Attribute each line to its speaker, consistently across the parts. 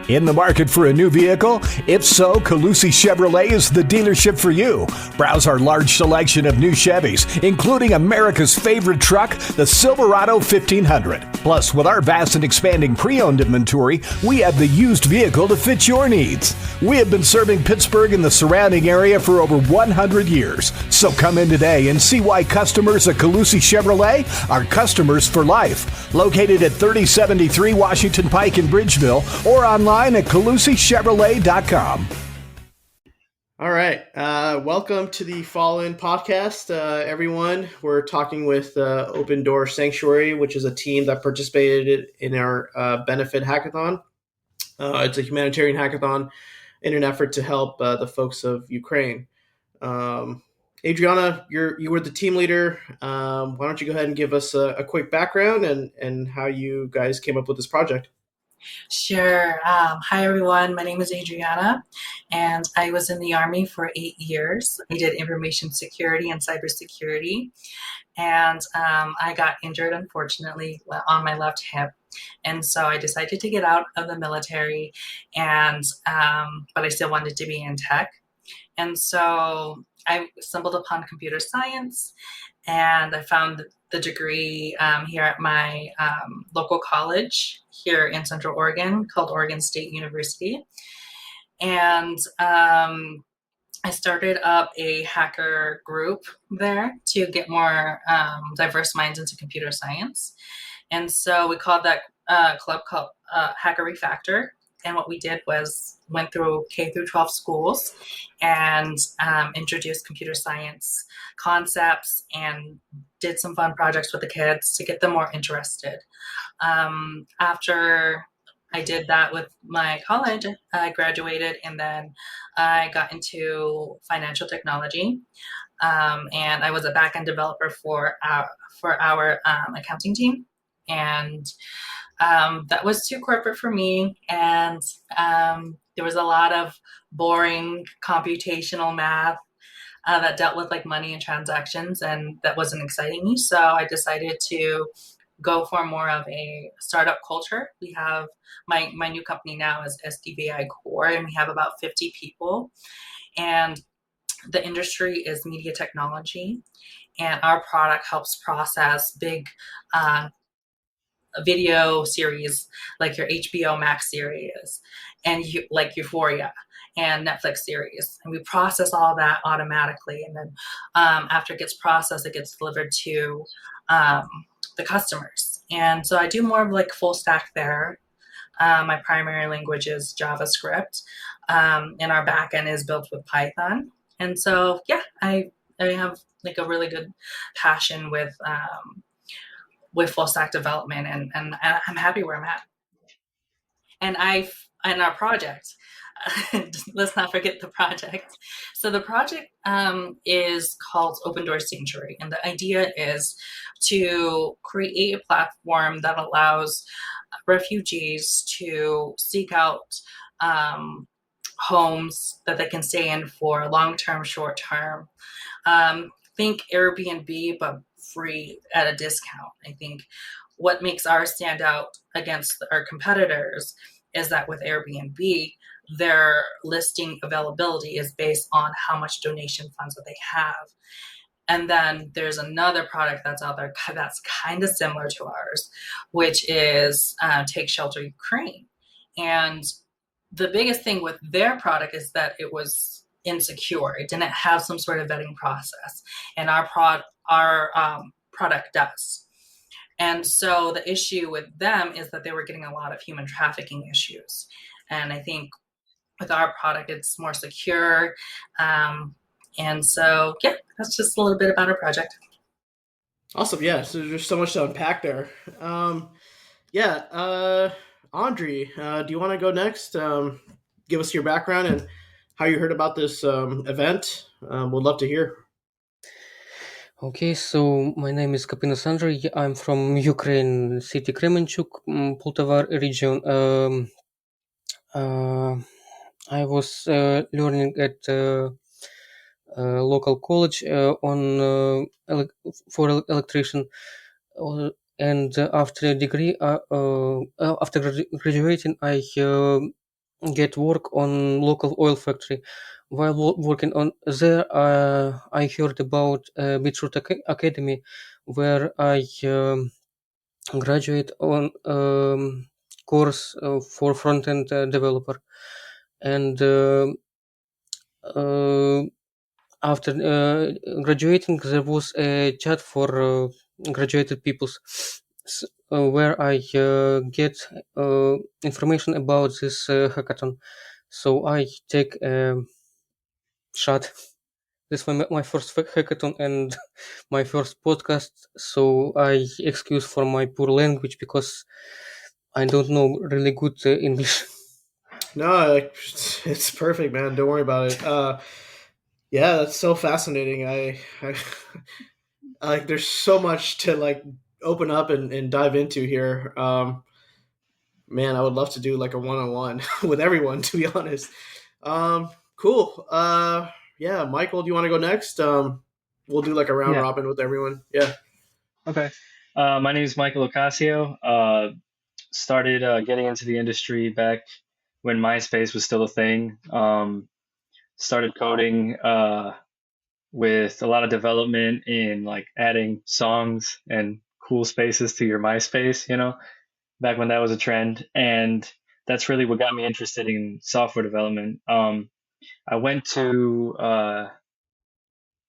Speaker 1: In the market for a new vehicle? If so, Calusi Chevrolet is the dealership for you. Browse our large selection of new Chevys, including America's favorite truck, the Silverado 1500. Plus, with our vast and expanding pre-owned inventory, we have the used vehicle to fit your needs. We have been serving Pittsburgh and the surrounding area for over 100 years. So come in today and see why customers at Calusi Chevrolet are customers for life. Located at 3073 Washington Pike in Bridgeville or online at CalusiChevrolet.com.
Speaker 2: All right. Welcome to the Fall In podcast, everyone. We're talking with Open Door Sanctuary, which is a team that participated in our benefit hackathon. It's a humanitarian hackathon in an effort to help the folks of Ukraine. Adriana, you were the team leader. Why don't you go ahead and give us a quick background and how you guys came up with this project?
Speaker 3: Sure. Hi, everyone. My name is Adriana, and I was in the Army for 8 years. I did information security and cybersecurity, and I got injured, unfortunately, on my left hip. And so I decided to get out of the military, and but I still wanted to be in tech. And so I stumbled upon computer science, and I found the degree here at my local college here in Central Oregon called Oregon State University. And I started up a hacker group there to get more diverse minds into computer science. And so we called that club called Hacker Refactor. And what we did was went through K through 12 schools and introduced computer science concepts and did some fun projects with the kids to get them more interested. After I did that with my college, I graduated, and then I got into financial technology. And I was a back-end developer for our accounting team. And that was too corporate for me, and there was a lot of boring computational math that dealt with like money and transactions, and that wasn't exciting me. So I decided to go for more of a startup culture. We have my new company now is SDVI Core, and we have about 50 people, and the industry is media technology, and our product helps process big video series like your HBO Max series and like Euphoria and Netflix series. And we process all that automatically. And then after it gets processed, it gets delivered to the customers. And so I do more of like full stack there. My primary language is JavaScript, and our backend is built with Python. And so, yeah, I have like a really good passion with full stack development, and I'm happy where I'm at. And our project, let's not forget the project. So the project is called Open Door Sanctuary, and the idea is to create a platform that allows refugees to seek out homes that they can stay in for long-term, short-term. Think Airbnb, but free at a discount. I think what makes ours stand out against our competitors is that with Airbnb, their listing availability is based on how much donation funds that they have. And then there's another product that's out there that's kind of similar to ours, which is Take Shelter Ukraine. And the biggest thing with their product is that it was insecure. It didn't have some sort of vetting process, and our product does. And so the issue with them is that they were getting a lot of human trafficking issues. And I think with our product, it's more secure. And so, yeah, that's just a little bit about our project.
Speaker 2: Awesome. Yeah. So there's so much to unpack there. Andre, do you want to go next? Give us your background and how you heard about this event. We'd love to hear.
Speaker 4: Okay, so my name is Kapinas Andrei. I'm from Ukraine, city Kremenchuk, Poltava region. I was learning at local college for electrician, and after a degree, after graduating, I get work on local oil factory. While working on there, I heard about Beetroot Academy, where I graduate on course for front-end developer. And uh, after graduating, there was a chat for graduated peoples, where I get information about this hackathon. So I take a shot. This was my first hackathon and my first podcast. So I excuse for my poor language because I don't know really good English.
Speaker 2: No, it's perfect, man. Don't worry about it. Yeah, that's so fascinating. Like there's so much to like open up and dive into here. Man, I would love to do like a one-on-one with everyone, to be honest. Cool. Yeah, Michael, do you want to go next? We'll do like a round
Speaker 5: Yeah.
Speaker 2: robin with everyone. Yeah.
Speaker 5: Okay. My name is Michael Ocasio. Started getting into the industry back when MySpace was still a thing. Started coding with a lot of development in like adding songs and cool spaces to your MySpace, back when that was a trend. And that's really what got me interested in software development. I went to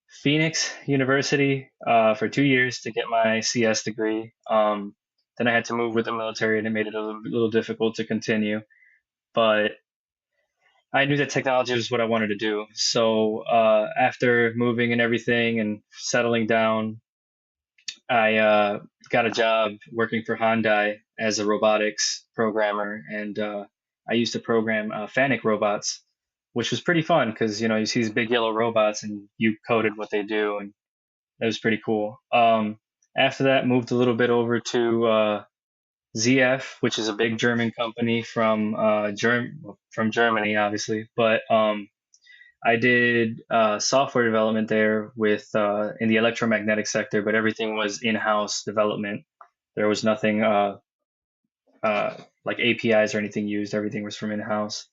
Speaker 5: Phoenix University for 2 years to get my CS degree. Then I had to move with the military, and it made it a little difficult to continue. But I knew that technology was what I wanted to do. So after moving and everything and settling down, I got a job working for Hyundai as a robotics programmer, and I used to program Fanic robots, which was pretty fun because you see these big yellow robots and you coded what they do, and that was pretty cool. After that, moved a little bit over to ZF, which is a big German company from Germany, obviously. But I did software development there with in the electromagnetic sector, but everything was in-house development. There was nothing like APIs or anything used. Everything was from in-house.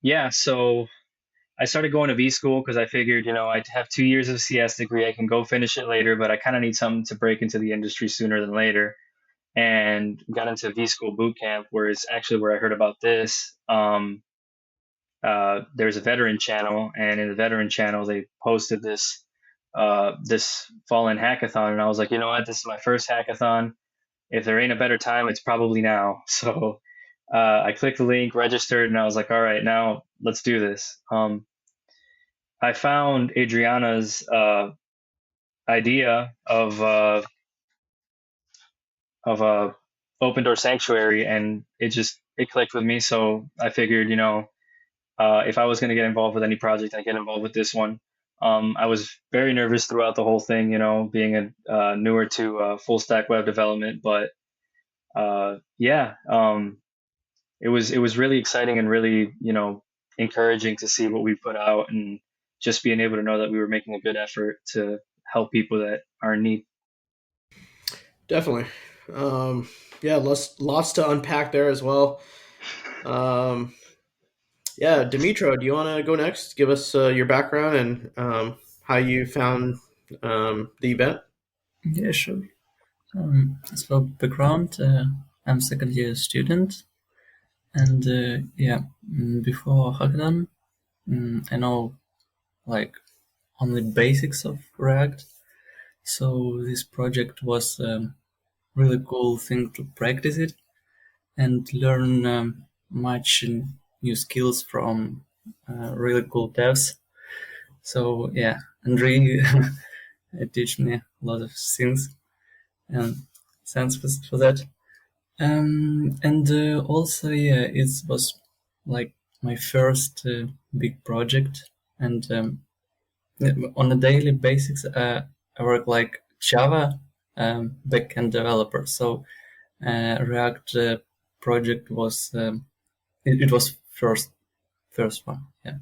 Speaker 5: Yeah, so I started going to V school because I figured, I'd have 2 years of CS degree. I can go finish it later, but I kind of need something to break into the industry sooner than later. And got into V school boot camp, where it's actually where I heard about this. There's a veteran channel, and in the veteran channel, they posted this fall-in hackathon, and I was like, you know what, this is my first hackathon. If there ain't a better time, it's probably now. So I clicked the link, registered, and I was like, all right, now let's do this. I found Adriana's idea of open door sanctuary, and it clicked with me. So I figured, if I was going to get involved with any project, I get involved with this one. I was very nervous throughout the whole thing, being a newer to full stack web development, but yeah, it was really exciting and really, encouraging to see what we put out, and just being able to know that we were making a good effort to help people that are in need.
Speaker 2: Definitely. Yeah, lots to unpack there as well. Yeah, Demetra, do you want to go next? Give us your background and how you found the event.
Speaker 6: Yeah, sure. As for background, I'm second year student, and before hackathon, I know like only basics of React. So this project was a really cool thing to practice it and learn much new skills from really cool devs. So yeah, Andre teach me a lot of things, and thanks for that. And also, yeah, it was like my first big project, and on a daily basis, I work like Java backend developer. So React project was it was first one, yeah.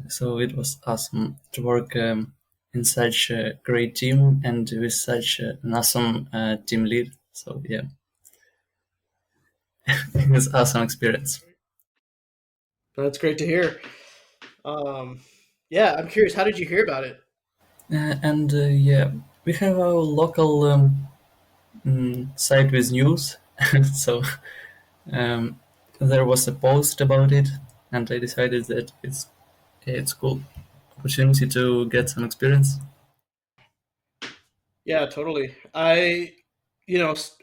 Speaker 6: So it was awesome to work in such a great team and with such an awesome team lead. So yeah. it was awesome experience.
Speaker 2: That's great to hear. Yeah, I'm curious. How did you hear about it?
Speaker 6: And yeah, we have our local site with news, so um, there was a post about it, and I decided that it's cool opportunity to get some experience.
Speaker 2: Yeah, totally.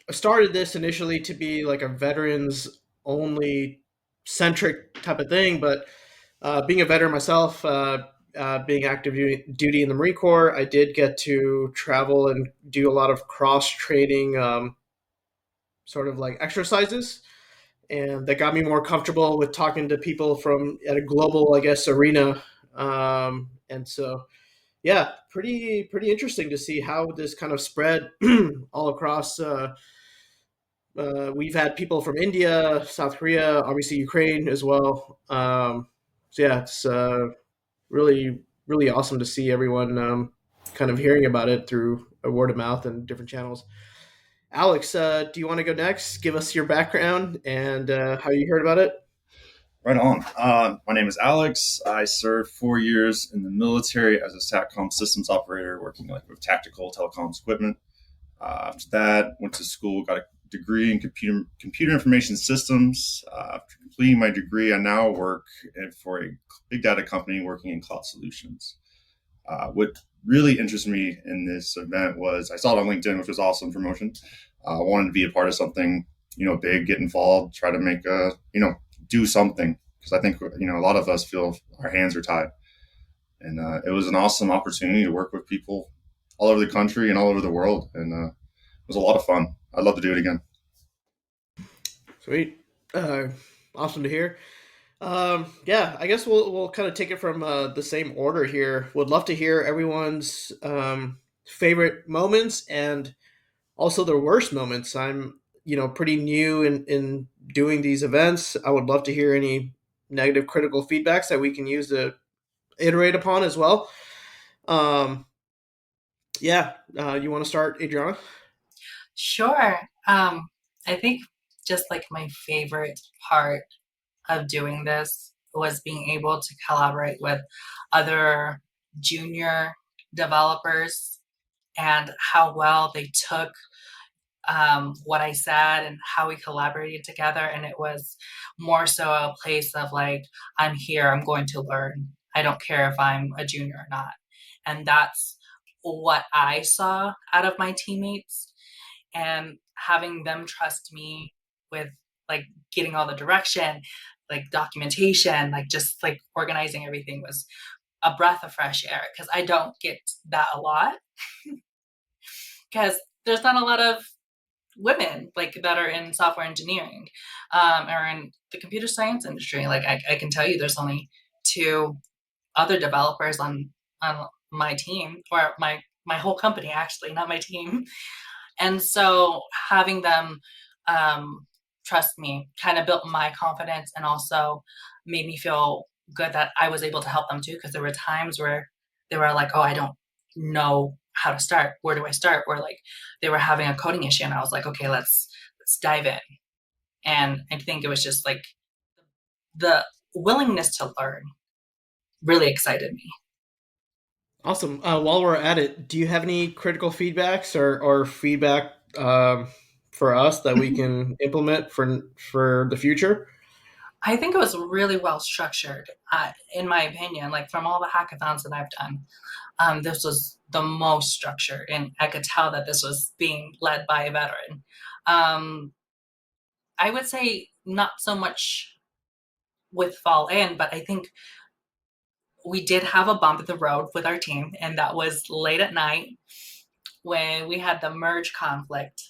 Speaker 2: Started this initially to be like a veterans only centric type of thing, but being a veteran myself, being active duty in the Marine Corps, I did get to travel and do a lot of cross training, sort of like exercises, and that got me more comfortable with talking to people from at a global, I guess, arena. And so, yeah, pretty interesting to see how this kind of spread all across. We've had people from India, South Korea, obviously Ukraine as well. So yeah, it's really awesome to see everyone kind of hearing about it through a word of mouth and different channels. Alex, do you want to go next? Give us your background and how you heard about it.
Speaker 7: Right on. My name is Alex. I served 4 years in the military as a SATCOM systems operator, working like with tactical telecoms equipment. After that, went to school, got a degree in computer information systems. After completing my degree, I now work for a big data company working in cloud solutions. What really interested me in this event was I saw it on LinkedIn, which was awesome promotion. I wanted to be a part of something, big, get involved, try to make do something, because I think a lot of us feel our hands are tied, and it was an awesome opportunity to work with people all over the country and all over the world, and it was a lot of fun. I'd love to do it again.
Speaker 2: Sweet, awesome to hear. Yeah, I guess we'll kind of take it from the same order here. Would love to hear everyone's favorite moments and also their worst moments. I'm pretty new in doing these events. I would love to hear any negative critical feedbacks that we can use to iterate upon as well. Yeah, you want to start, Adriana?
Speaker 3: Sure. I think just like my favorite part of doing this was being able to collaborate with other junior developers and how well they took what I said and how we collaborated together. And it was more so a place of like, I'm here, I'm going to learn. I don't care if I'm a junior or not. And that's what I saw out of my teammates, and having them trust me with like getting all the direction, like documentation, like just like organizing everything was a breath of fresh air, because I don't get that a lot because there's not a lot of women like that are in software engineering or in the computer science industry. Like I can tell you there's only two other developers on my team, or my whole company actually, not my team. And so having them trust me kind of built my confidence, and also made me feel good that I was able to help them too, because there were times where they were like, oh, I don't know how to start. Where do I start? Or like they were having a coding issue, and I was like, okay, let's dive in. And I think it was just like the willingness to learn really excited me.
Speaker 2: Awesome. While we're at it, do you have any critical feedbacks or feedback for us that we can implement for the future?
Speaker 3: I think it was really well structured, in my opinion. Like from all the hackathons that I've done, this was the most structured, and I could tell that this was being led by a veteran. I would say not so much with fall in, but I think we did have a bump in the road with our team, and that was late at night when we had the merge conflict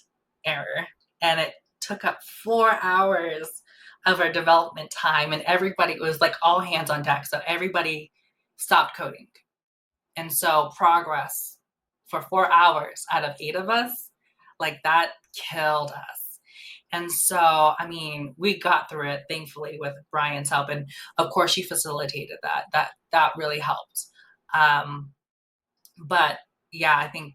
Speaker 3: error, and it took up 4 hours of our development time, and everybody was like all hands on deck, so everybody stopped coding. And so progress for 4 hours out of 8 of us, like that killed us. And so, I mean, we got through it, thankfully, with Brian's help. And of course, she facilitated that. That really helped. But yeah, I think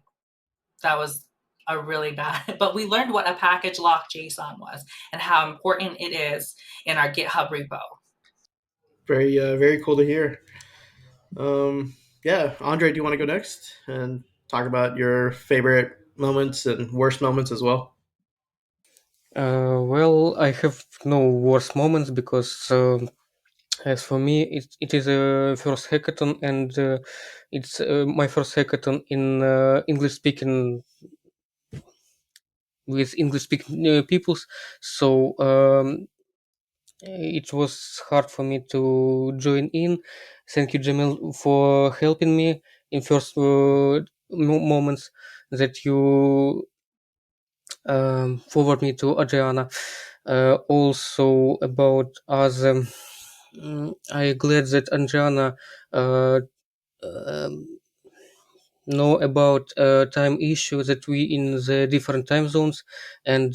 Speaker 3: that was a really bad, but we learned what a package lock JSON was and how important it is in our GitHub repo.
Speaker 2: Very cool to hear. Yeah, Andre, do you want to go next and talk about your favorite moments and worst moments as well?
Speaker 4: Well, I have no worst moments because as for me, it is a first hackathon, and it's my first hackathon in English speaking with English speaking peoples. So it was hard for me to join in. Thank you, Jamil, for helping me in first moments that you forward me to Adriana. Also about us, I glad that Adriana um, know about time issue that we in the different time zones and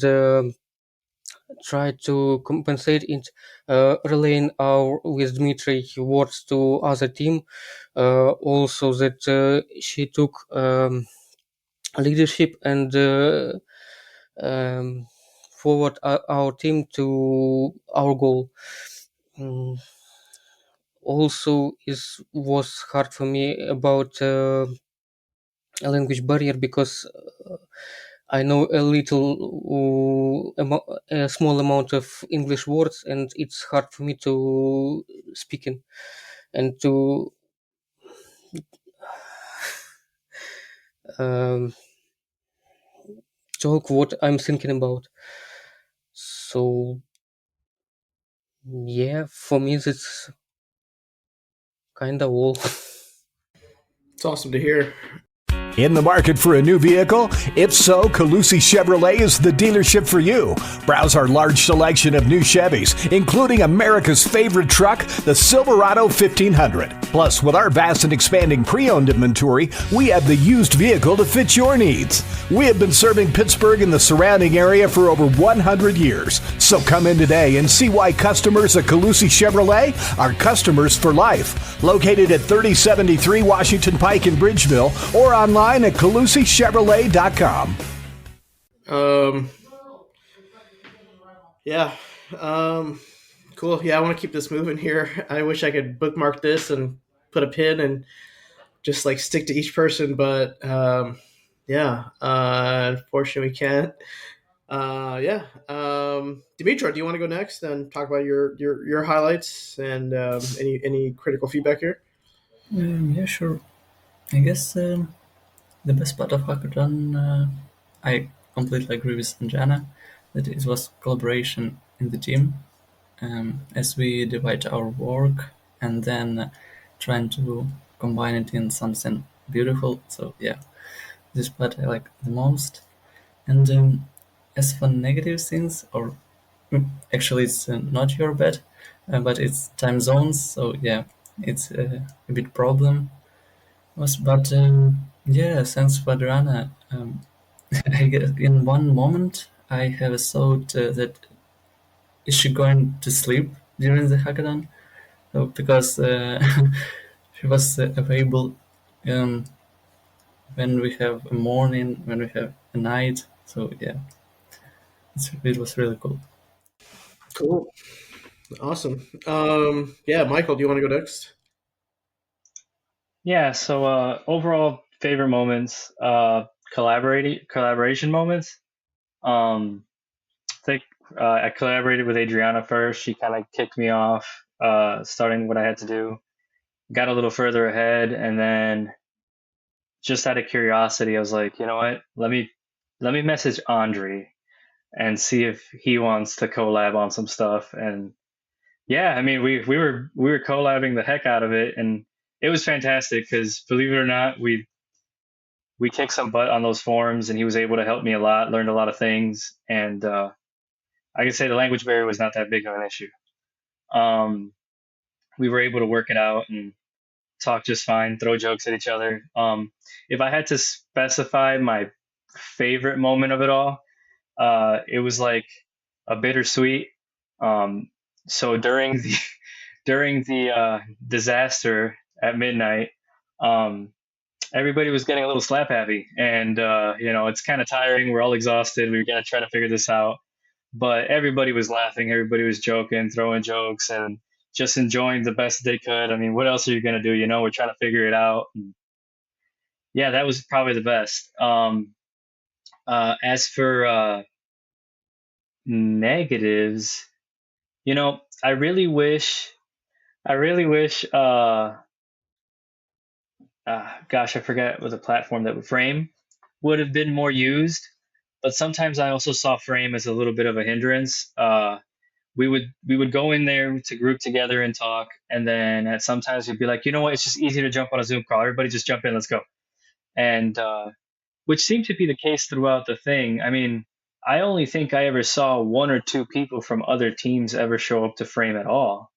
Speaker 4: try to compensate it, relaying our with Dmitry words to other team. Also that she took leadership and um, forward our team to our goal. Mm, Also, is was hard for me about a language barrier because I know a little, a small amount of English words, and it's hard for me to speaking and to um, talk what I'm thinking about. So yeah, for me that's kind of all.
Speaker 2: It's awesome to hear.
Speaker 1: In the market for a new vehicle? If so, Calusi Chevrolet is the dealership for you. Browse our large selection of new Chevys, including America's favorite truck, the Silverado 1500. Plus, with our vast and expanding pre-owned inventory, we have the used vehicle to fit your needs. We have been serving Pittsburgh and the surrounding area for over 100 years. So come in today and see why customers at Calusi Chevrolet are customers for life. Located at 3073 Washington Pike in Bridgeville or online at CalusiChevrolet.com.
Speaker 2: Yeah. Cool. Yeah, I want to keep this moving here. I wish I could bookmark this and put a pin and just like stick to each person, but yeah, unfortunately we can't. Yeah. Demetra, do you want to go next and talk about your highlights and any critical feedback here?
Speaker 6: Yeah, sure. I guess the best part of hackathon, I completely agree with Anjana, that it was collaboration in the team, as we divide our work and then trying to combine it in something beautiful. So yeah, this part I like the most. And as for negative things, or actually it's not your bad, but it's time zones. So yeah, it's a bit problem. But yeah, thanks for Adriana. I guess in one moment I have a thought that is she going to sleep during the hackathon? So, because she was available um, when we have a morning, when we have a night. So yeah, it was really cool.
Speaker 2: Cool. Awesome. Yeah, Michael, do you want to go next?
Speaker 5: Yeah. So overall favorite moments, collaboration moments. Um, I think I collaborated with Adriana first. She kind of kicked me off, starting what I had to do. Got a little further ahead, and then just out of curiosity, I was like, you know what? Let me message Andre and see if he wants to collab on some stuff. And yeah, I mean, we were collabing the heck out of it, and it was fantastic because believe it or not, we kicked some butt on those forums, and he was able to help me a lot, learned a lot of things, and I can say the language barrier was not that big of an issue. Um, we were able to work it out and talk just fine, throw jokes at each other. If I had to specify my favorite moment of it all, it was like a bittersweet. Um, so during the disaster at midnight, um, everybody was getting a little slap happy, and it's kind of tiring. We're all exhausted. We were gonna try to figure this out, but everybody was laughing, everybody was joking, throwing jokes, and just enjoying the best they could. I mean, what else are you gonna do? We're trying to figure it out. And yeah, that was probably the best. As for negatives, I really wish. Gosh, I forget what the platform that Frame would have been more used. But sometimes I also saw Frame as a little bit of a hindrance. We would go in there to group together and talk, and then at sometimes we'd be like, you know what, it's just easier to jump on a Zoom call. Everybody just jump in, let's go. And which seemed to be the case throughout the thing. I mean, I only think I ever saw one or two people from other teams ever show up to Frame at all.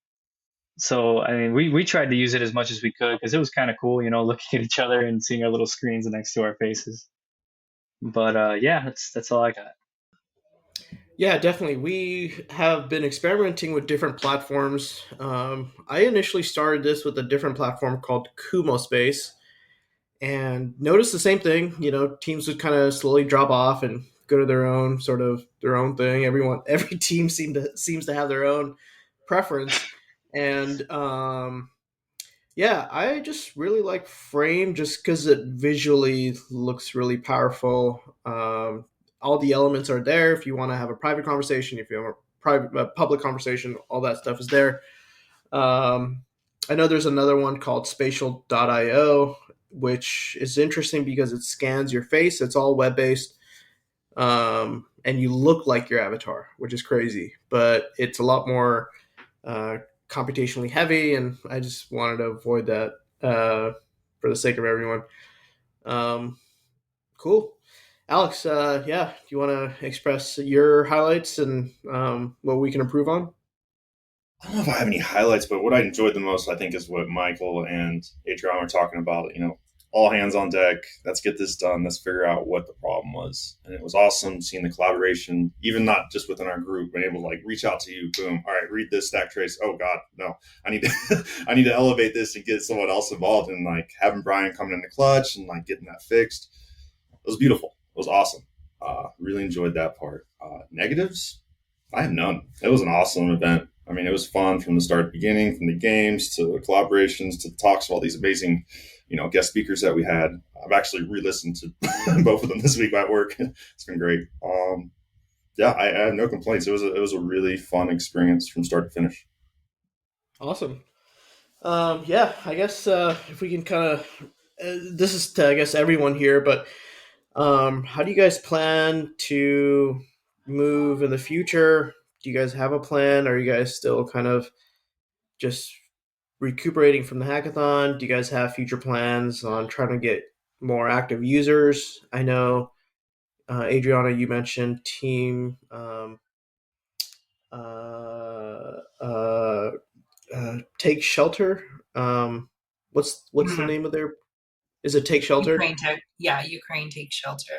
Speaker 5: So, I mean, we tried to use it as much as we could because it was kind of cool, looking at each other and seeing our little screens next to our faces. But yeah, that's all I got.
Speaker 2: Yeah, definitely. We have been experimenting with different platforms. I initially started this with a different platform called Kumo Space, and noticed the same thing. Teams would kind of slowly drop off and go to their own thing. Every team seems to have their own preference, and yeah, I just really like Frame just because it visually looks really powerful. All the elements are there. If you want to have a private conversation, if you have public conversation, all that stuff is there. I know there's another one called Spatial.io, which is interesting because it scans your face. It's all web based, and you look like your avatar, which is crazy. But it's a lot more computationally heavy, and I just wanted to avoid that for the sake of everyone. Cool. Alex, yeah, do you want to express your highlights and what we can improve on?
Speaker 7: I don't know if I have any highlights, but what I enjoyed the most, I think, is what Michael and Adriana are talking about. All hands on deck. Let's get this done. Let's figure out what the problem was. And it was awesome seeing the collaboration, even not just within our group, but able to reach out to you. Boom. All right, read this stack trace. Oh God, no. I need to I need to elevate this and get someone else involved, and having Brian coming in the clutch and getting that fixed. It was beautiful. It was awesome. Really enjoyed that part. Negatives? I have none. It was an awesome event. I mean, it was fun from the start to beginning, from the games to the collaborations to the talks of all these amazing, guest speakers that we had. I've actually re-listened to both of them this week at work. It's been great. Yeah, I have no complaints. It was a really fun experience from start to finish.
Speaker 2: Awesome. Yeah, I guess if we can kind of, this is to, I guess, everyone here, but how do you guys plan to move in the future? Do you guys have a plan? Are you guys still kind of just recuperating from the hackathon? Do you guys have future plans on trying to get more active users? I know, Adriana, you mentioned team Take Shelter. What's the name of their? Is it Take Shelter?
Speaker 3: Ukraine Take Shelter.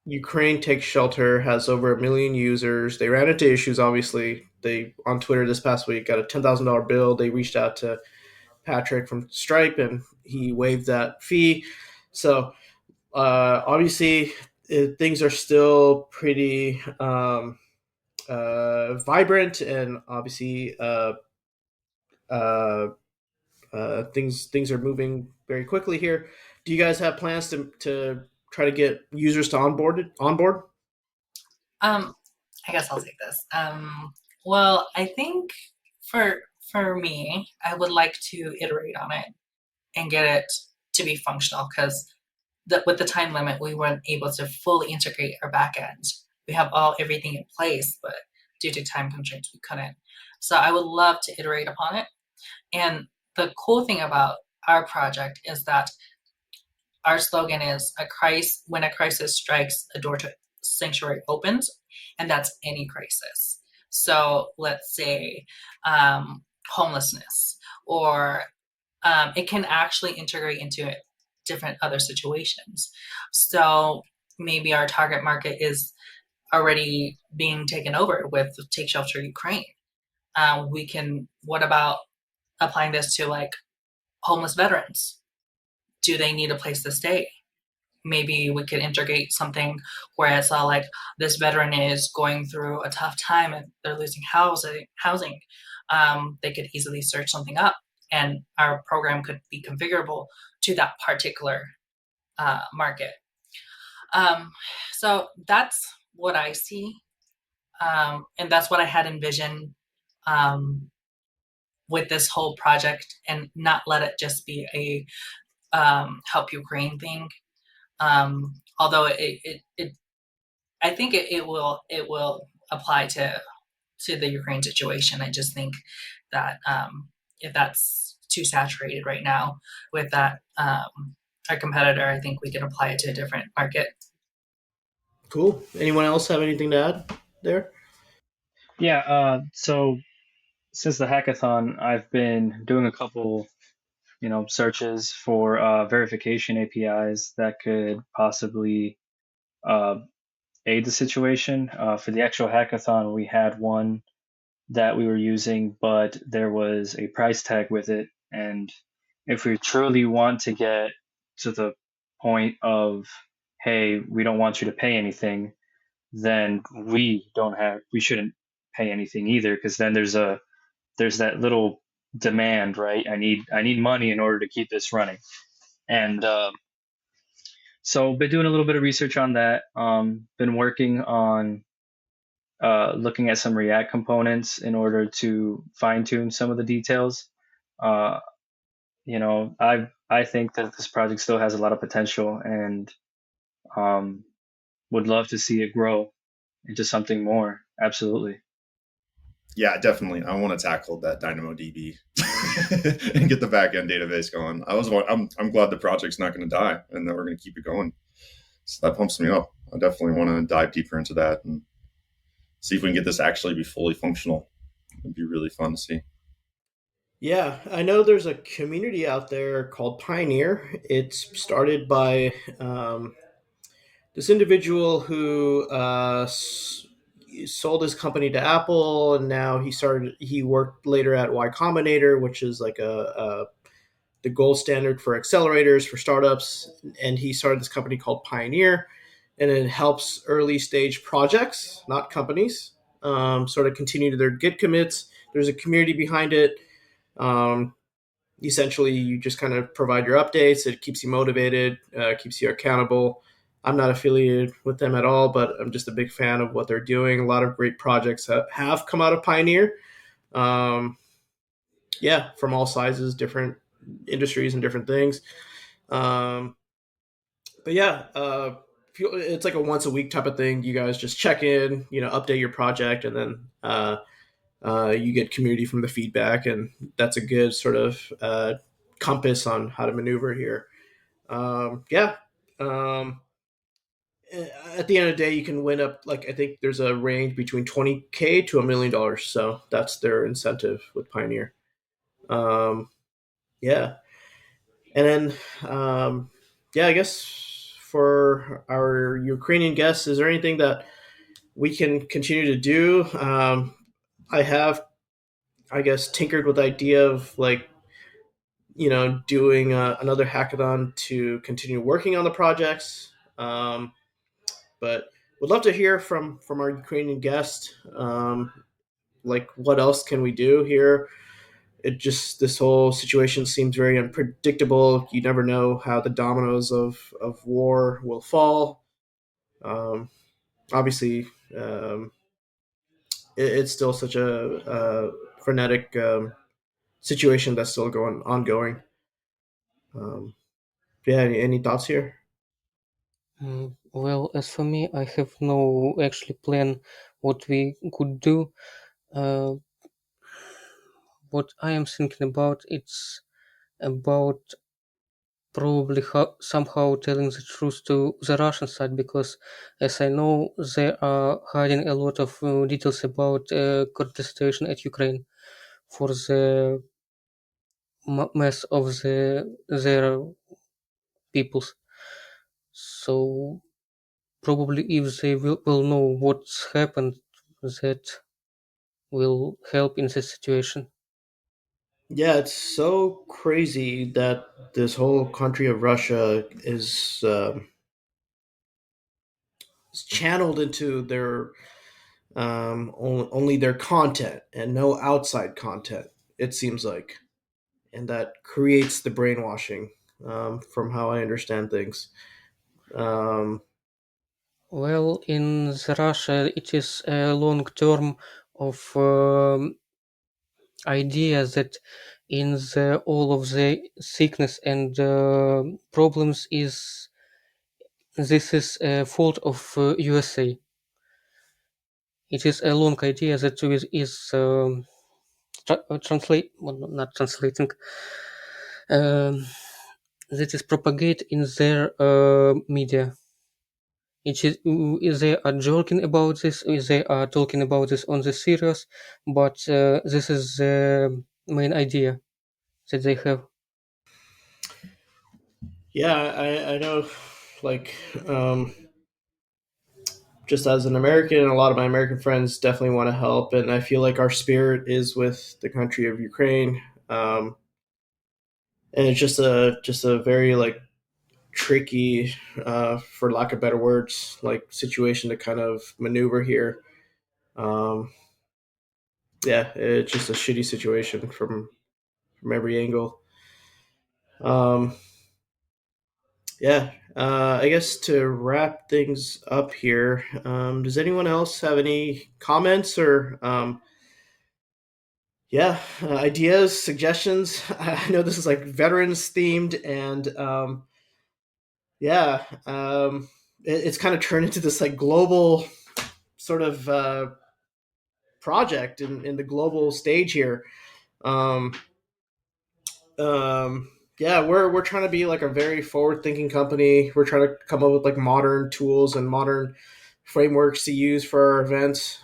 Speaker 2: Ukraine Take Shelter has over 1 million users. They ran into issues, obviously. They, on Twitter this past week, got a $10,000 bill. They reached out to Patrick from Stripe, and he waived that fee. So, obviously, things are still pretty vibrant, and obviously, things are moving very quickly here. Do you guys have plans to try to get users to onboard?
Speaker 3: I guess I'll take this. Well, I think for me, I would like to iterate on it and get it to be functional, because with the time limit, we weren't able to fully integrate our backend. We have everything in place, but due to time constraints, we couldn't. So I would love to iterate upon it. And the cool thing about our project is that our slogan is when a crisis strikes, a door to sanctuary opens, and that's any crisis. So let's say homelessness, or it can actually integrate into different other situations. So maybe our target market is already being taken over with Take Shelter Ukraine. What about applying this to homeless veterans? do they need a place to stay? Maybe we could integrate something where it's all like, this veteran is going through a tough time and they're losing housing. They could easily search something up, and our program could be configurable to that particular market. So that's what I see, and that's what I had envisioned with this whole project, and not let it just be a help Ukraine thing. Although I think it will apply to the Ukraine situation. I just think that if that's too saturated right now with that our competitor, I think we can apply it to a different market.
Speaker 2: Cool. Anyone else have anything to add there?
Speaker 5: Yeah. So since the hackathon, I've been doing a couple, searches for verification APIs that could possibly aid the situation. For the actual hackathon, we had one that we were using, but there was a price tag with it. And if we truly want to get to the point of, hey, we don't want you to pay anything, then we shouldn't pay anything either, because then there's that little demand, right? I need money in order to keep this running. And so been doing a little bit of research on that. Been working on looking at some React components in order to fine tune some of the details. I think that this project still has a lot of potential, and would love to see it grow into something more. Absolutely.
Speaker 7: Yeah, definitely. I want to tackle that DynamoDB and get the backend database going. I'm glad the project's not going to die and that we're going to keep it going. So that pumps me up. I definitely want to dive deeper into that and see if we can get this actually be fully functional. It'd be really fun to see.
Speaker 2: Yeah, I know there's a community out there called Pioneer. It's started by this individual who sold his company to Apple, and now he worked later at Y Combinator, which is like the gold standard for accelerators for startups. And he started this company called Pioneer, and it helps early stage projects, not companies, sort of continue to their Git commits. There's a community behind it. Essentially, you just kind of provide your updates. It keeps you motivated, keeps you accountable. I'm not affiliated with them at all, but I'm just a big fan of what they're doing. A lot of great projects have come out of Pioneer. From all sizes, different industries and different things. It's like a once a week type of thing. You guys just check in, update your project, and then you get community from the feedback, and that's a good sort of compass on how to maneuver here. At the end of the day, you can win up, like, I think there's a range between $20K to $1 million. So that's their incentive with Pioneer. Yeah. And then, I guess for our Ukrainian guests, is there anything that we can continue to do? I have, I guess, tinkered with the idea of doing another hackathon to continue working on the projects. But would love to hear from our Ukrainian guest. What else can we do here? This whole situation seems very unpredictable. You never know how the dominoes of war will fall. Obviously, it's still such a frenetic situation that's still ongoing. Any thoughts here?
Speaker 4: Well, as for me, I have no actually plan what we could do. What I am thinking about, it's about probably somehow telling the truth to the Russian side, because as I know, they are hiding a lot of details about current situation at Ukraine for the mess of their peoples. So probably if they will know what's happened, that will help in this situation.
Speaker 2: Yeah, it's so crazy that this whole country of Russia is channeled into their only their content and no outside content. It seems like, and that creates the brainwashing. From how I understand things. Um,
Speaker 4: Well, in the Russia, it is a long term of idea that in the all of the sickness and problems is this is a fault of USA. It is a long idea that is translate well, not translating um, that is propagate in their media. It is they are joking about this, they are talking about this on the serious, but this is the main idea that they have.
Speaker 2: yeah, I know, like, just as an American, a lot of my American friends definitely want to help, and I feel like our spirit is with the country of Ukraine. And it's just a very like tricky, for lack of better words, like situation to kind of maneuver here. Um, yeah, it's just a shitty situation from every angle. Um, yeah, I guess to wrap things up here, does anyone else have any comments or yeah, ideas, suggestions? I know this is like veterans themed, and yeah, it's kind of turned into this like global sort of project in the global stage here. Um, yeah, we're trying to be like a very forward thinking company. We're trying to come up with like modern tools and modern frameworks to use for our events.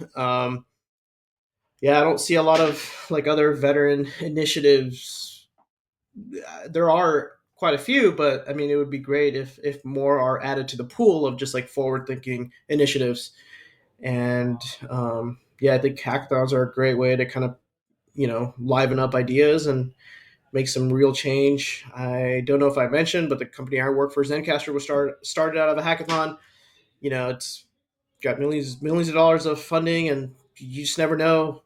Speaker 2: Yeah, I don't see a lot of like other veteran initiatives. There are quite a few, but I mean, it would be great if more are added to the pool of just like forward thinking initiatives. And yeah, I think hackathons are a great way to kind of liven up ideas and make some real change. I don't know if I mentioned, but the company I work for, Zencaster, was started out of a hackathon. It's got millions of dollars of funding, and you just never know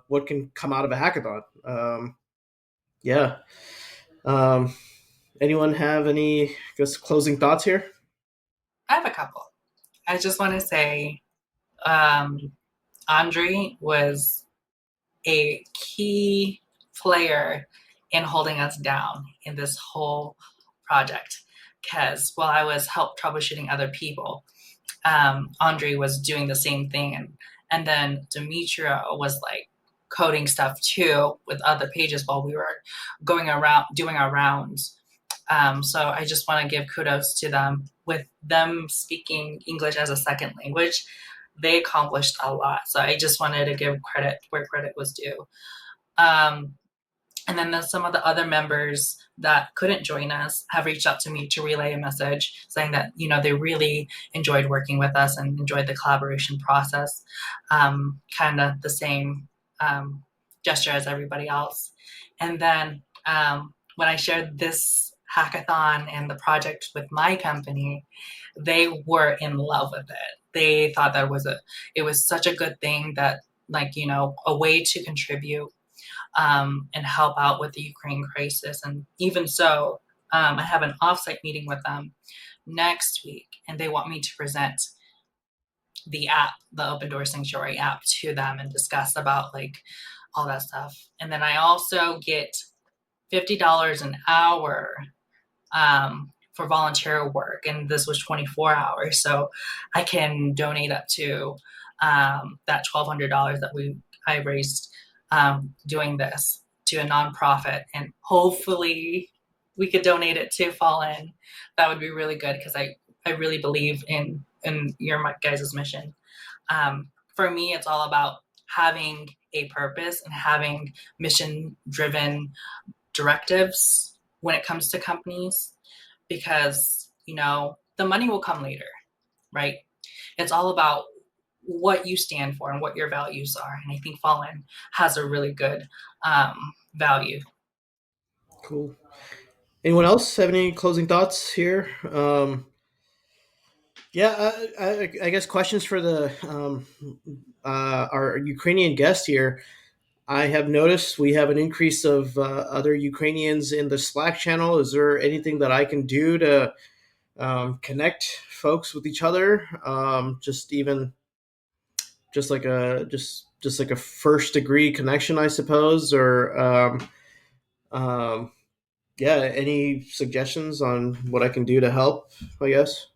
Speaker 2: what can come out of a hackathon. Yeah. Um, anyone have any just closing thoughts here?
Speaker 3: I have a couple. I just want to say Andre was a key player in holding us down in this whole project. Because while I was help troubleshooting other people, Andre was doing the same thing, and then Demetra was like coding stuff too with other pages while we were going around doing our rounds. So I just want to give kudos to them. With them speaking English as a second language, they accomplished a lot. So I just wanted to give credit where credit was due. Um, and then there's some of the other members that couldn't join us have reached out to me to relay a message saying that, they really enjoyed working with us and enjoyed the collaboration process. Kind of the same gesture as everybody else. And then when I shared this hackathon and the project with my company, they were in love with it. They thought that it was such a good thing that, like, a way to contribute and help out with the Ukraine crisis. And even so, I have an offsite meeting with them next week, and they want me to present the app, the Open Door Sanctuary app, to them and discuss about like all that stuff. And then I also get $50 an hour for volunteer work, and this was 24 hours, so I can donate up to that $1,200 that I raised doing this to a nonprofit, and hopefully we could donate it to Fallen. That would be really good because I really believe in your guys' mission. For me, it's all about having a purpose and having mission driven directives when it comes to companies, because the money will come later, right? It's all about what you stand for and what your values are. And I think Fallen has a really good value.
Speaker 2: Cool. Anyone else have any closing thoughts here? Yeah, I guess questions for the our Ukrainian guest here. I have noticed we have an increase of other Ukrainians in the Slack channel. Is there anything that I can do to connect folks with each other? Just even just like a first degree connection, I suppose, or um, yeah, any suggestions on what I can do to help? I guess.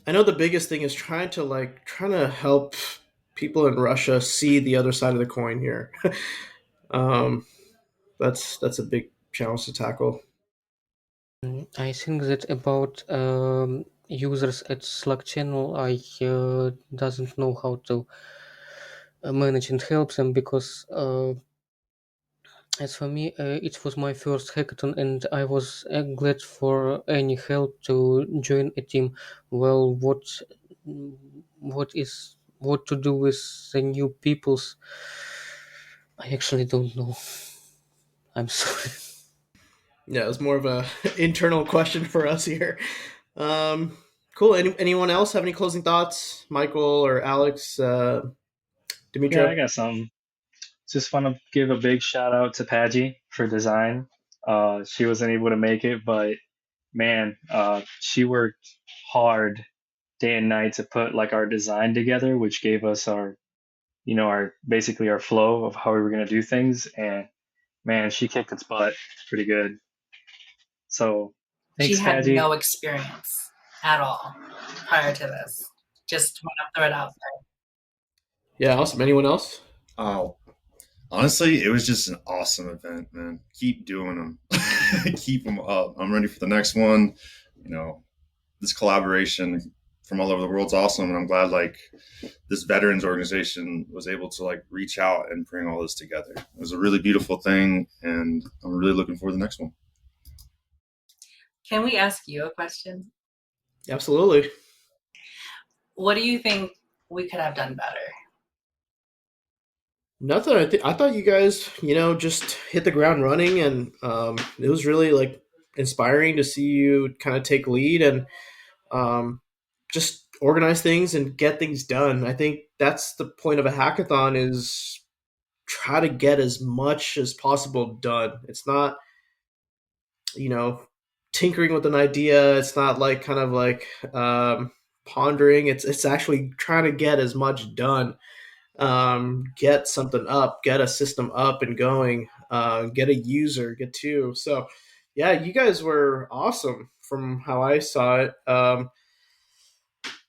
Speaker 2: I know the biggest thing is trying to help people in Russia see the other side of the coin here. um, that's a big challenge to tackle.
Speaker 4: I think that about users at Slack channel, I doesn't know how to manage and help them because as for me, it was my first hackathon, and I was glad for any help to join a team. Well, what to do with the new peoples? I actually don't know. I'm sorry.
Speaker 2: Yeah, it's more of a internal question for us here. Cool. Anyone else have any closing thoughts? Michael or Alex?
Speaker 5: Yeah, I
Speaker 2: Demetra?
Speaker 5: got some. Just want to give a big shout out to Pagy for design. She wasn't able to make it, but man, she worked hard day and night to put like our design together, which gave us our, our basically our flow of how we were gonna do things. And man, she kicked its butt pretty good. So
Speaker 3: She
Speaker 5: thanks,
Speaker 3: had
Speaker 5: Pagy.
Speaker 3: no experience at all prior to this. Just want to throw it out there.
Speaker 2: Yeah, awesome. Anyone else?
Speaker 7: Oh, honestly, it was just an awesome event, man. Keep doing them. Keep them up. I'm ready for the next one. You know, this collaboration from all over the world's awesome, and I'm glad like this veterans organization was able to like reach out and bring all this together. It was a really beautiful thing, and I'm really looking forward to the next one.
Speaker 3: Can we ask you a question?
Speaker 2: Absolutely.
Speaker 3: What do you think we could have done better?
Speaker 2: Nothing. I thought you guys, just hit the ground running, and it was really like inspiring to see you kind of take lead and um, just organize things and get things done. I think that's the point of a hackathon is try to get as much as possible done. It's not, you know, tinkering with an idea. It's not like kind of like pondering. It's actually trying to get as much done. Get something up, get a system up and going, get a user, get two. So, yeah, you guys were awesome from how I saw it.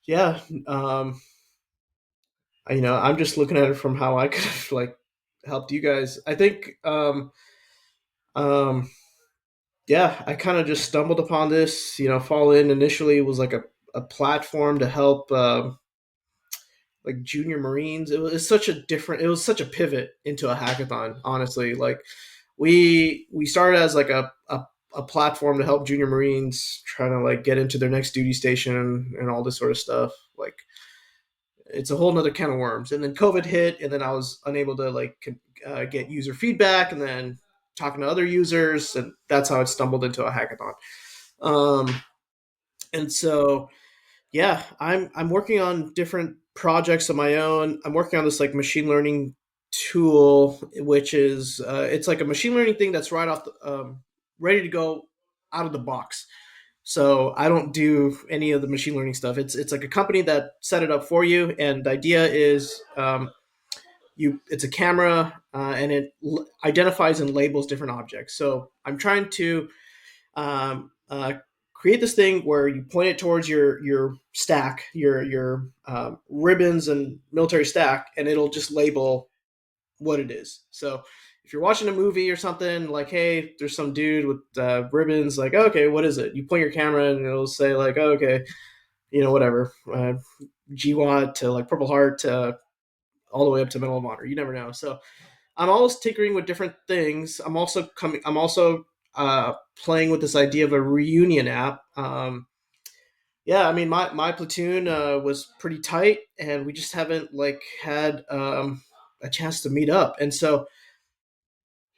Speaker 2: Yeah, I'm just looking at it from how I could have like helped you guys. I think, um, yeah, I kind of just stumbled upon this. Fall In initially was like a platform to help. Like junior Marines. It was such a pivot into a hackathon, honestly. Like we started as like a platform to help junior Marines trying to like get into their next duty station and all this sort of stuff. Like it's a whole nother can of worms. And then COVID hit, and then I was unable to get user feedback, and then talking to other users, and that's how it stumbled into a hackathon. And so yeah, I'm working on different projects of my own. I'm working on this like machine learning tool, which is it's like a machine learning thing that's right off ready to go out of the box. So I don't do any of the machine learning stuff. It's like a company that set it up for you, and the idea is it's a camera and it identifies and labels different objects. So I'm trying to um, uh, create this thing where you point it towards your stack, your ribbons and military stack, and it'll just label what it is. So if you're watching a movie or something, like, hey, there's some dude with ribbons, like, okay, what is it? You point your camera and it'll say like, oh, okay, whatever, GWAT to like Purple Heart to all the way up to Medal of Honor. You never know. So I'm always tinkering with different things. I'm also playing with this idea of a reunion app. Yeah, I mean, my platoon was pretty tight, and we just haven't like had a chance to meet up. And so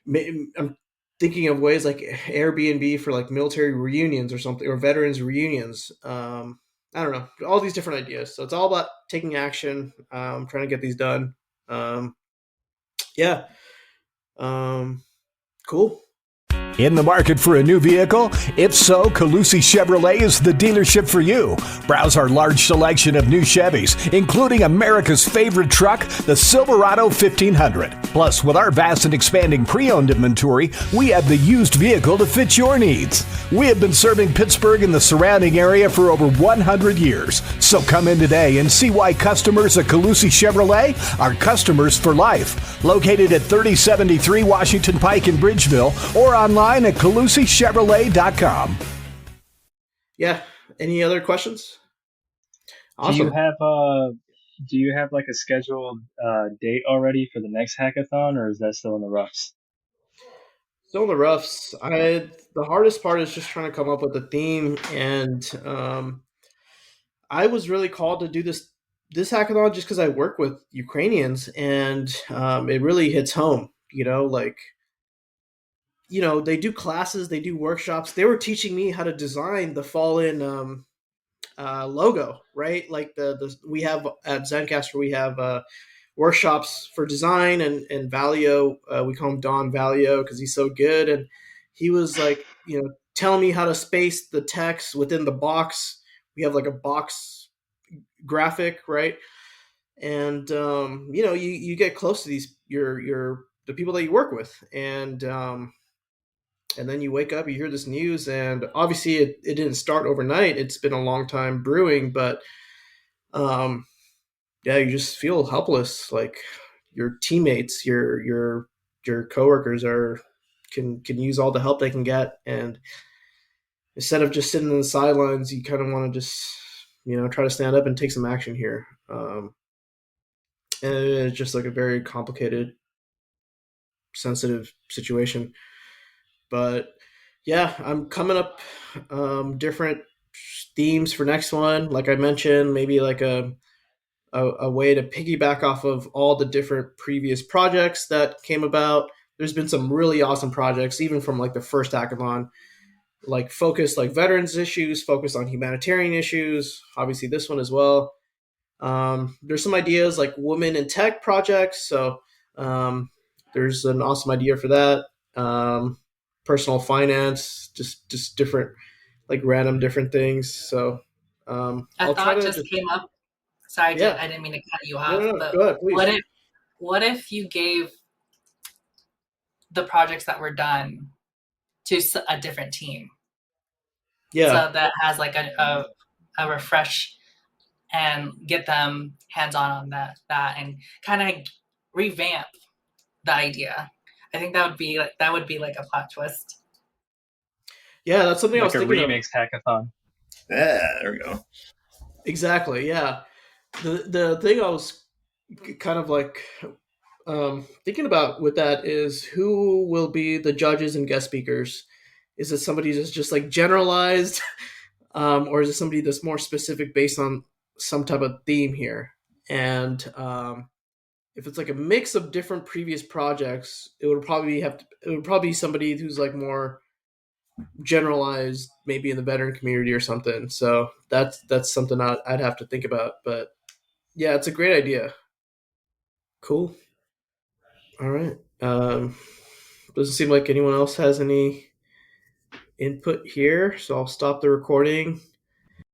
Speaker 2: I'm thinking of ways like Airbnb for like military reunions or something, or veterans reunions. I don't know, all these different ideas. So it's all about taking action, trying to get these done. Um, yeah. Cool.
Speaker 1: In the market for a new vehicle? If so, Calusi Chevrolet is the dealership for you. Browse our large selection of new Chevys, including America's favorite truck, the Silverado 1500. Plus, with our vast and expanding pre-owned inventory, we have the used vehicle to fit your needs. We have been serving Pittsburgh and the surrounding area for over 100 years. So come in today and see why customers at Calusi Chevrolet are customers for life. Located at 3073 Washington Pike in Bridgeville, or online at CalusiChevrolet.com.
Speaker 2: Yeah. Any other questions? Awesome.
Speaker 5: Do you have like a scheduled date already for the next hackathon, or is that still in the roughs?
Speaker 2: Still in the roughs. The hardest part is just trying to come up with a theme, and I was really called to do this hackathon just because I work with Ukrainians, and it really hits home. They do classes, they do workshops. They were teaching me how to design the Fallen logo, right? Like we have at Zencaster, we have workshops for design, and Valio. We call him Don Valio because he's so good, and he was like, telling me how to space the text within the box. We have like a box graphic, right? And you get close to these the people that you work with, and then you wake up, you hear this news, and obviously it didn't start overnight. It's been a long time brewing, but yeah, you just feel helpless. Like your teammates, your coworkers can use all the help they can get, and instead of just sitting in the sidelines, you kind of want to just try to stand up and take some action here. And it's just like a very complicated, sensitive situation. But yeah, I'm coming up different themes for next one. Like I mentioned, maybe like a way to piggyback off of all the different previous projects that came about. There's been some really awesome projects, even from like the first hackathon, like focused like veterans issues, focused on humanitarian issues. Obviously, this one as well. There's some ideas like women in tech projects. So there's an awesome idea for that. Personal finance, just different, like random different things. So
Speaker 3: A thought just came up. Sorry,
Speaker 2: Yeah.
Speaker 3: I didn't mean to cut you off.
Speaker 2: No,
Speaker 3: But
Speaker 2: go ahead, please.
Speaker 3: what if you gave the projects that were done to a different team?
Speaker 2: Yeah.
Speaker 3: So that has like a refresh, and get them hands-on that and kind of revamp the idea. I think that would be like a plot twist.
Speaker 2: Yeah, that's something I was
Speaker 5: Like a
Speaker 2: thinking of.
Speaker 5: remix hackathon.
Speaker 7: Yeah, there we go.
Speaker 2: Exactly. Yeah. The thing I was kind of like thinking about with that is who will be the judges and guest speakers. Is it somebody that's just like generalized, or is it somebody that's more specific based on some type of theme here? And if it's like a mix of different previous projects, it would probably be somebody who's like more generalized, maybe in the veteran community or something. So that's something I'd have to think about. But yeah, it's a great idea. Cool. All right. Doesn't seem like anyone else has any input here, so I'll stop the recording.